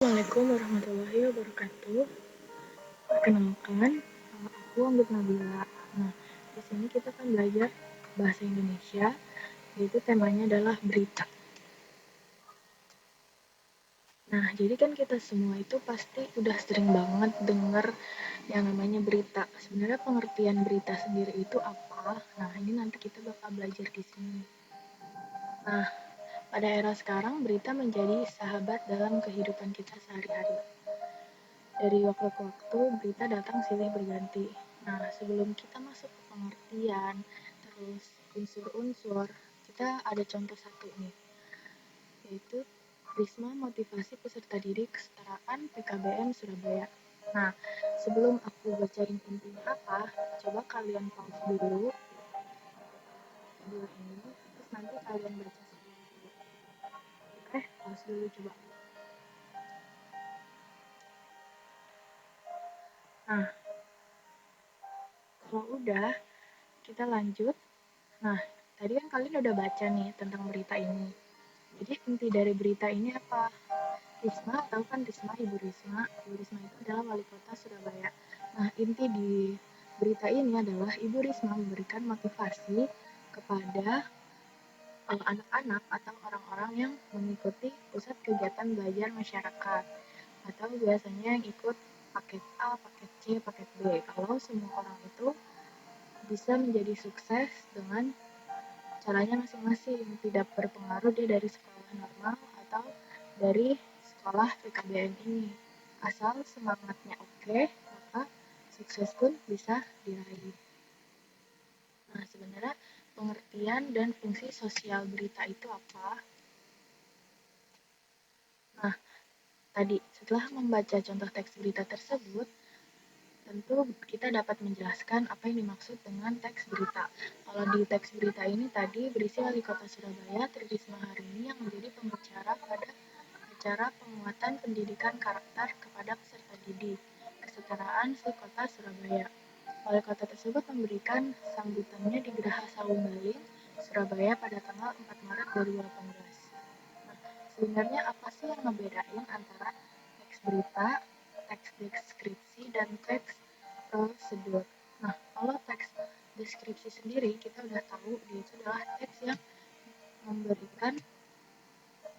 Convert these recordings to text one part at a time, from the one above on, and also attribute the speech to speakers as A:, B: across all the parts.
A: Assalamualaikum warahmatullahi wabarakatuh. Perkenalkan, aku Anggit Nabila. Nah, di sini kita akan belajar bahasa Indonesia, yaitu temanya adalah berita. Nah, jadi kan kita semua itu pasti udah sering banget dengar yang namanya berita. Sebenarnya pengertian berita sendiri itu apa? Nah, ini nanti kita bakal belajar di sini. Nah, pada era sekarang berita menjadi sahabat dalam kehidupan kita sehari-hari. Dari waktu ke waktu, berita datang silih berganti. Nah, sebelum kita masuk ke pengertian, terus unsur-unsur, kita ada contoh satu nih, yaitu Risma Motivasi Peserta Didik Kesetaraan PKBM Surabaya. Nah, sebelum aku bacain intinya apa, coba kalian pause dulu video ini, terus nanti kalian baca sendiri dulu. Oke, pause dulu coba. Nah, kalau udah, kita lanjut. Nah, tadi kan kalian udah baca nih tentang berita ini. Jadi inti dari berita ini apa? Risma, tahu kan Risma, Ibu Risma? Ibu Risma itu adalah wali kota Surabaya. Nah, inti di berita ini adalah Ibu Risma memberikan motivasi kepada anak-anak atau orang-orang yang mengikuti pusat kegiatan belajar masyarakat atau biasanya yang ikut paket A, paket C, paket B. Kalau semua orang itu bisa menjadi sukses dengan caranya masing-masing, tidak berpengaruh dia dari sekolah normal atau dari sekolah PKBM ini. Asal semangatnya oke, maka sukses pun bisa diraih. Nah, sebenarnya pengertian dan fungsi sosial berita itu apa? Nah, tadi setelah membaca contoh teks berita tersebut, tentu kita dapat menjelaskan apa yang dimaksud dengan teks berita. Kalau di teks berita ini tadi berisi wali kota Surabaya Tri Risma hari ini yang menjadi pembicara pada acara penguatan pendidikan karakter kepada peserta didik kesetaraan se-Kota Surabaya. Wali kota tersebut memberikan sambutannya di Geraha Sawung-Galing, Surabaya pada tanggal 4 Maret 2018. Nah, sebenarnya apa sih yang ngebedain antara teks berita, teks deskripsi, dan teks prosedur? Nah, kalau teks deskripsi sendiri, kita udah tahu dia itu adalah teks yang memberikan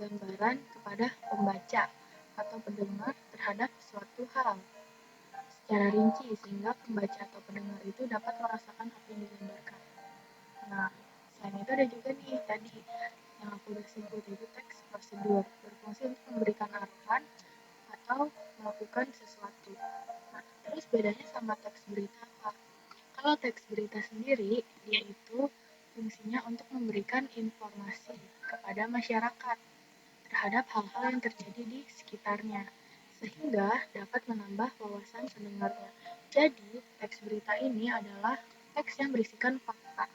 A: gambaran kepada pembaca atau pendengar terhadap suatu hal secara rinci sehingga pembaca atau pendengar itu dapat merasakan apa yang digambarkan. Nah, selain itu ada juga nih tadi yang aku udah sebut yaitu teks prosedur berfungsi untuk memberikan arahan atau melakukan sesuatu. Nah, terus bedanya sama teks berita apa? Kalau teks berita sendiri, dia itu fungsinya untuk memberikan informasi kepada masyarakat terhadap hal-hal yang terjadi di sekitarnya, sehingga dapat menambah wawasan pendengarnya. Jadi, teks berita ini adalah teks yang berisikan fakta,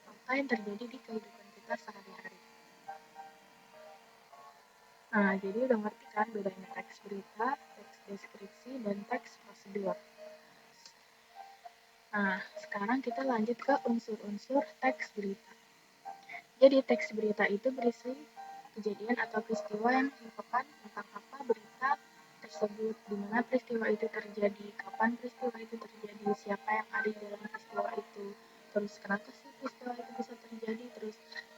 A: fakta yang terjadi di kehidupan kita sehari-hari. Nah, jadi udah ngerti kan bedanya teks berita, teks deskripsi, dan teks prosedur. Nah, sekarang kita lanjut ke unsur-unsur teks berita. Jadi, teks berita itu berisi kejadian atau peristiwa yang menunjukkan tentang apa berita tersebut, di mana peristiwa itu terjadi, kapan peristiwa itu terjadi, siapa yang ada di dalam peristiwa itu, terus kenapa sih peristiwa itu bisa terjadi, terus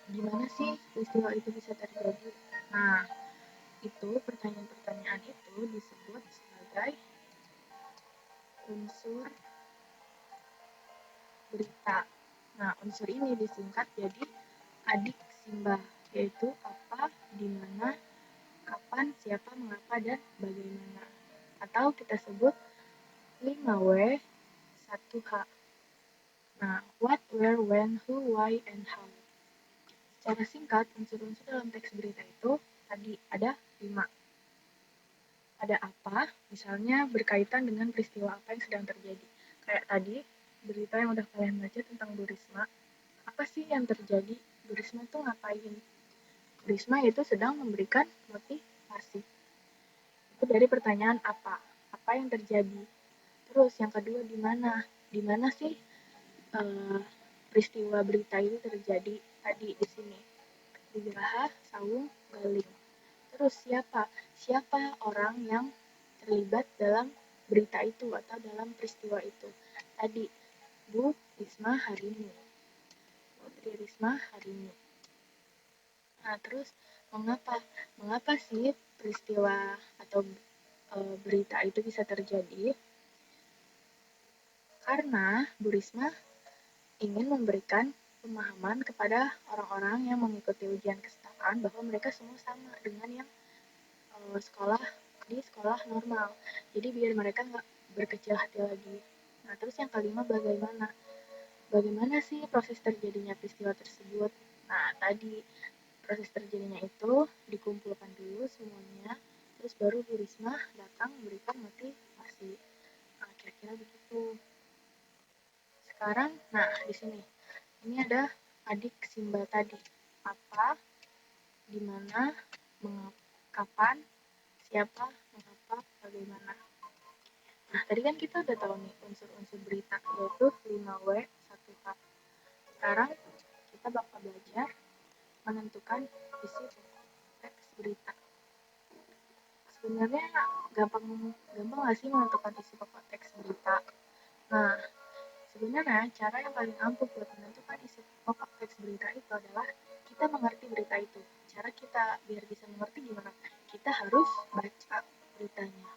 A: gimana sih peristiwa itu bisa terjadi. Nah, itu pertanyaan-pertanyaan itu disebut sebagai unsur berita. Nah, unsur ini disingkat jadi adik simbah, yaitu apa, di mana, kapan, siapa, mengapa, dan bagaimana. Atau kita sebut 5W, 1H. Nah, what, where, when, who, why, and how. Secara singkat, unsur-unsur dalam teks berita itu tadi ada 5. Ada apa, misalnya berkaitan dengan peristiwa apa yang sedang terjadi. Kayak tadi, berita yang udah kalian baca tentang Bu Risma. Apa sih yang terjadi? Bu Risma tuh ngapain? Bu Risma itu sedang memberikan motivasi. Itu dari pertanyaan apa? Apa yang terjadi? Terus yang kedua di mana? Di mana sih peristiwa berita itu terjadi tadi di sini? Di Geraha Sawung Galing. Terus siapa orang yang terlibat dalam berita itu atau dalam peristiwa itu? Tadi Bu Risma Harini, Putri Risma Harini. Nah, terus mengapa sih peristiwa atau berita itu bisa terjadi? Karena Bu Risma ingin memberikan pemahaman kepada orang-orang yang mengikuti ujian kesetaraan bahwa mereka semua sama dengan yang sekolah di sekolah normal. Jadi biar mereka nggak berkecil hati lagi. Nah, terus yang kelima bagaimana? Bagaimana sih proses terjadinya peristiwa tersebut? Nah, tadi proses terjadinya itu dikumpulkan dulu semuanya, terus baru Bu Risma datang memberikan motivasi. Nah, kira-kira begitu. Sekarang, nah di sini, ini ada adik Simba tadi. Apa, di mana, kapan, siapa, mengapa, bagaimana. Nah, tadi kan kita udah tahu nih unsur-unsur berita, yaitu 5W, 1H. Sekarang kita bakal belajar menentukan isi pokok teks berita. Sebenarnya gampang nggak sih menentukan isi pokok teks berita? Nah, sebenarnya cara yang paling ampuh buat menentukan isi pokok teks berita itu adalah kita mengerti berita itu. Cara kita biar bisa mengerti gimana? Kita harus baca beritanya.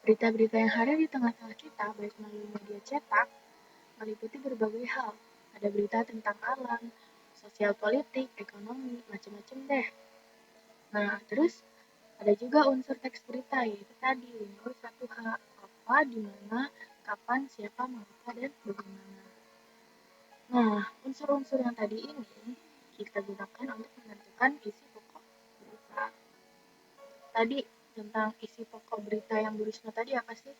A: Berita-berita yang hadir di tengah-tengah kita, baik melalui media cetak, meliputi berbagai hal. Ada berita tentang alam, sosial politik, ekonomi, macam-macam deh. Nah, terus ada juga unsur teks berita, yaitu tadi 1H, apa, di mana, kapan, siapa, mengapa, dan bagaimana. Nah, unsur-unsur yang tadi ini kita gunakan untuk menentukan isi pokok berita. Tadi tentang isi pokok berita yang Bu Risma tadi apa sih?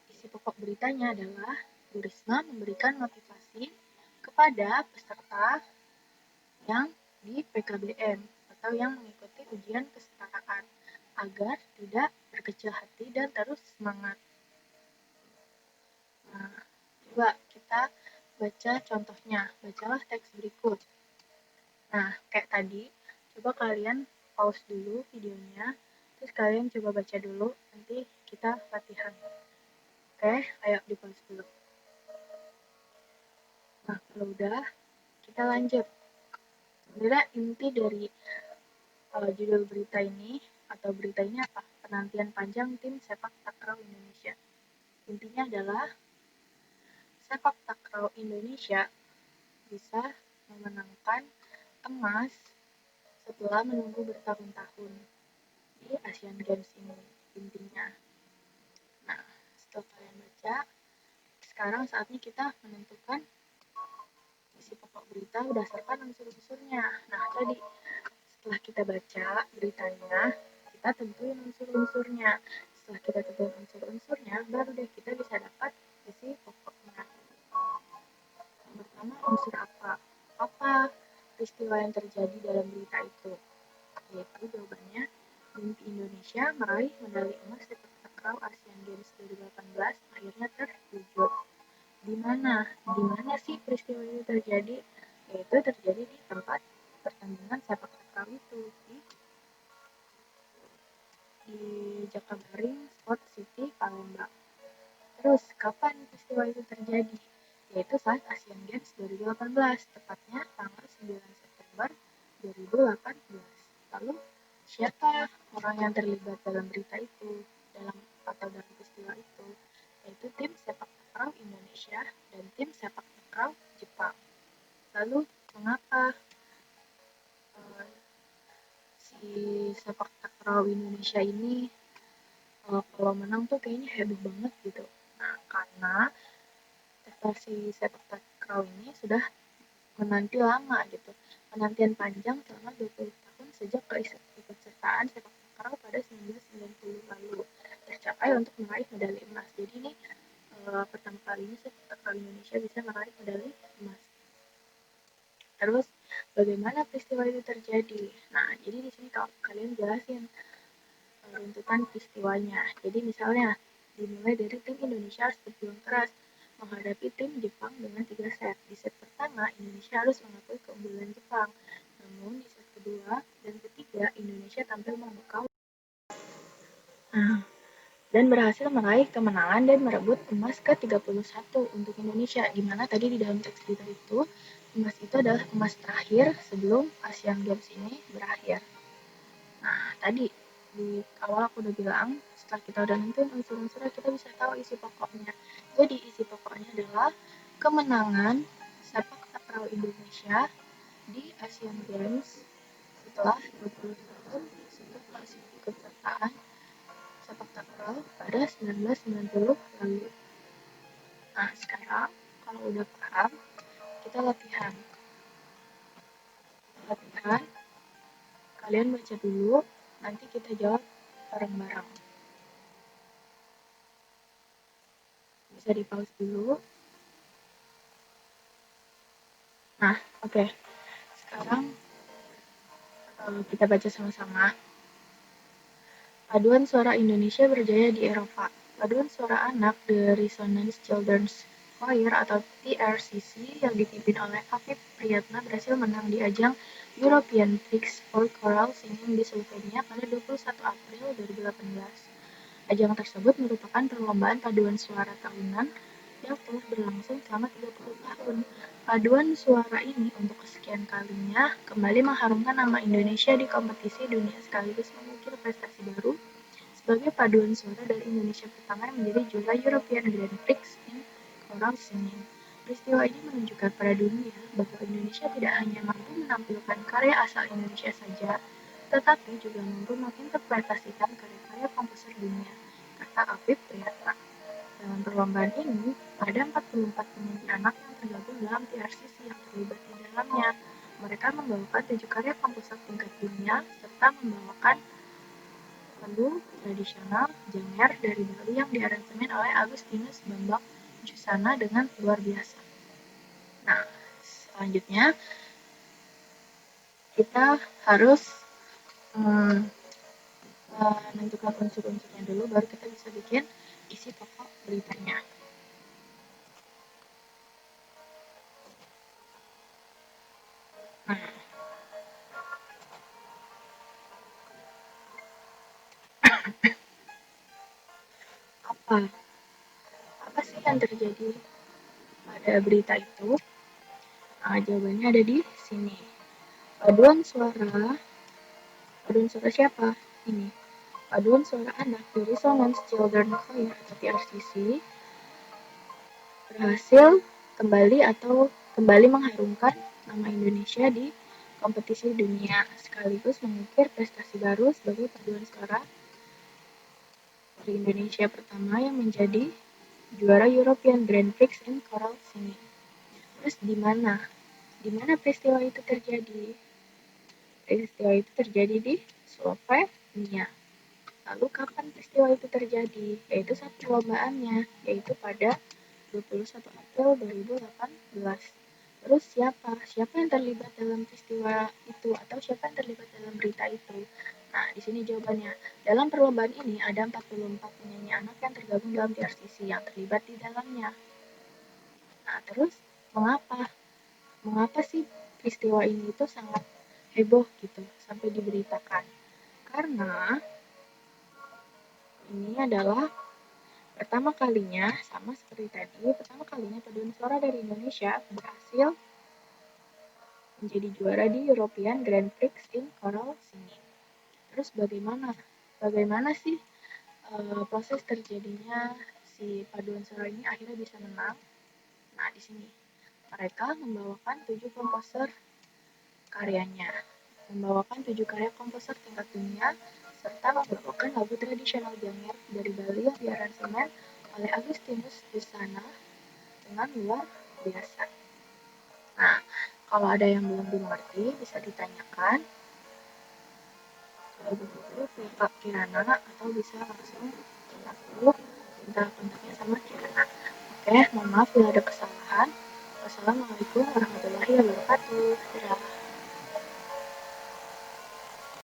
A: Isi pokok beritanya adalah Bu Risma memberikan motivasi kepada peserta yang di PKBM atau yang mengikuti ujian kesetaraan agar tidak berkecil hati dan terus semangat. Nah, coba kita baca contohnya. Bacalah teks berikut. Nah, kayak tadi, coba kalian pause dulu videonya, terus kalian coba baca dulu, nanti kita latihan. Oke, ayo di pause dulu. Nah, kalau udah, kita lanjut. Sebenarnya inti dari judul berita ini, atau berita ini apa? Penantian panjang tim sepak takraw Indonesia. Intinya adalah sepak takraw Indonesia bisa memenangkan emas setelah menunggu bertahun-tahun di Asian Games ini intinya. Nah, setelah kalian baca, sekarang saatnya kita menentukan isi pokok berita berdasarkan unsur-unsurnya. Nah, tadi setelah kita baca beritanya, kita tentuin unsur-unsurnya. Setelah kita tentuin unsur-unsurnya, baru deh kita bisa dapat isi pokoknya. Yang pertama, unsur apa? Apa peristiwa yang terjadi dalam berita itu? Yaitu jawabannya, mimpi Indonesia meraih medali emas sepak takraw Asian Games 2018 akhirnya terwujud. Di mana sih peristiwa itu terjadi? Yaitu terjadi di tempat pertandingan sepak takraw itu di Jakabaring Sport City, Palembang. Terus, kapan peristiwa itu terjadi? Yaitu saat Asian Games 2018, tepatnya tanggal 9 September 2018. Lalu, siapa orang yang terlibat dalam berita itu, dalam peristiwa itu? Yaitu tim sepak takraw Indonesia dan tim sepak takraw Jepang. Lalu, mengapa si sepak takraw Indonesia ini kalau menang tuh kayaknya heboh banget gitu? Nah, karena prestasi sepak takraw ini sudah menanti lama gitu. Penantian panjang selama 20 tahun sejak keikutsertaan sepak takraw pada 1990 lalu tercapai untuk meraih medali emas. Jadi ini pertama kalinya sepak takraw Indonesia bisa meraih medali emas. Terus bagaimana peristiwa itu terjadi? Nah, jadi di sini kalau kalian jelasin runtutan peristiwanya. Jadi misalnya dimulai dari tim Indonesia harus berjuang keras menghadapi tim Jepang dengan 3 set. Di set pertama, Indonesia harus mengakui keunggulan Jepang. Namun di set kedua, dan ketiga Indonesia tampil memukau dan berhasil meraih kemenangan dan merebut emas ke-31 untuk Indonesia, di mana tadi di dalam teks berita itu, emas itu adalah emas terakhir sebelum Asian Games ini berakhir. Nah, tadi di awal aku udah bilang, setelah kita udah nentuin unsur-unsurnya, kita bisa tahu isi pokoknya. Jadi, isi pokoknya adalah kemenangan sepak takraw Indonesia di Asian Games setelah 21 untuk keikutsertaan sepak takraw pada 1990 lalu. Nah, sekarang kalau udah paham, kita latihan. Kalian baca dulu, nanti kita jawab bareng-bareng. Bisa di pause dulu. Nah, oke. Sekarang kita baca sama-sama. Paduan suara Indonesia berjaya di Eropa. Paduan suara anak The Resonance Children's Choir atau TRCC yang dipimpin oleh Afif Priyatna berhasil menang di ajang European Prix for Choral Singing di Slovenia pada 21 April 2018. Ajang tersebut merupakan perlombaan paduan suara tahunan yang telah berlangsung selama 30 tahun. Paduan suara ini untuk kesekian kalinya kembali mengharumkan nama Indonesia di kompetisi dunia sekaligus mengukir prestasi baru sebagai paduan suara dari Indonesia pertama yang menjadi juara European Grand Prix in Choral Singing. Peristiwa ini menunjukkan pada dunia bahwa Indonesia tidak hanya mampu menampilkan karya asal Indonesia saja, tetapi juga mampu menginterpretasikan karya-karya komposer dunia, kata Afif Priyatna. Dalam perlombaan ini, ada 44 penyanyi anak yang tergabung dalam TRCC yang terlibat di dalamnya. Mereka membawakan 7 karya komposer tingkat dunia, serta membawakan lagu tradisional Janger dari Bali yang diaransemen oleh Agustinus Bambang Jusana dengan luar biasa. Nah, selanjutnya kita harus menentukan unsur-unsurnya dulu, baru kita bisa bikin isi pokok beritanya. Apa sih yang terjadi pada berita itu? Jawabannya ada di sini. Paduan suara siapa? Ini. Paduan suara anak The Resonance Children Choir atau TRCC berhasil kembali mengharumkan nama Indonesia di kompetisi dunia sekaligus mengukir prestasi baru sebagai paduan suara dari Indonesia pertama yang menjadi juara European Grand Prix in Choral Singing. Terus di mana peristiwa itu terjadi? Peristiwa itu terjadi di Slovenia. Lalu kapan peristiwa itu terjadi? Yaitu saat perlombaannya, yaitu pada 21 April 2018. Terus siapa yang terlibat dalam peristiwa itu atau siapa yang terlibat dalam berita itu? Nah, di sini jawabannya. Dalam perlombaan ini ada 44 penyanyi anak yang tergabung dalam TRCC yang terlibat di dalamnya. Nah, terus mengapa sih peristiwa ini itu sangat heboh gitu sampai diberitakan? Karena ini adalah pertama kalinya, sama seperti tadi, pertama kalinya paduan suara dari Indonesia berhasil menjadi juara di European Grand Prix in Choral Singing. Terus bagaimana sih proses terjadinya si paduan suara ini akhirnya bisa menang? Nah, di sini mereka membawakan 7 komposer karyanya, membawakan 7 karya komposer tingkat dunia, serta membawakan lagu tradisional Janger dari Bali yang diaransemen oleh Agustinus Jusana dengan luar biasa. Nah, kalau ada yang belum dimengerti, bisa ditanyakan kalau begitu ke Kak Kirana atau bisa langsung aku minta kontaknya sama Kirana. Oke, mohon maaf bila ada kesalahan. Wassalamualaikum warahmatullahi wabarakatuh. Dadah.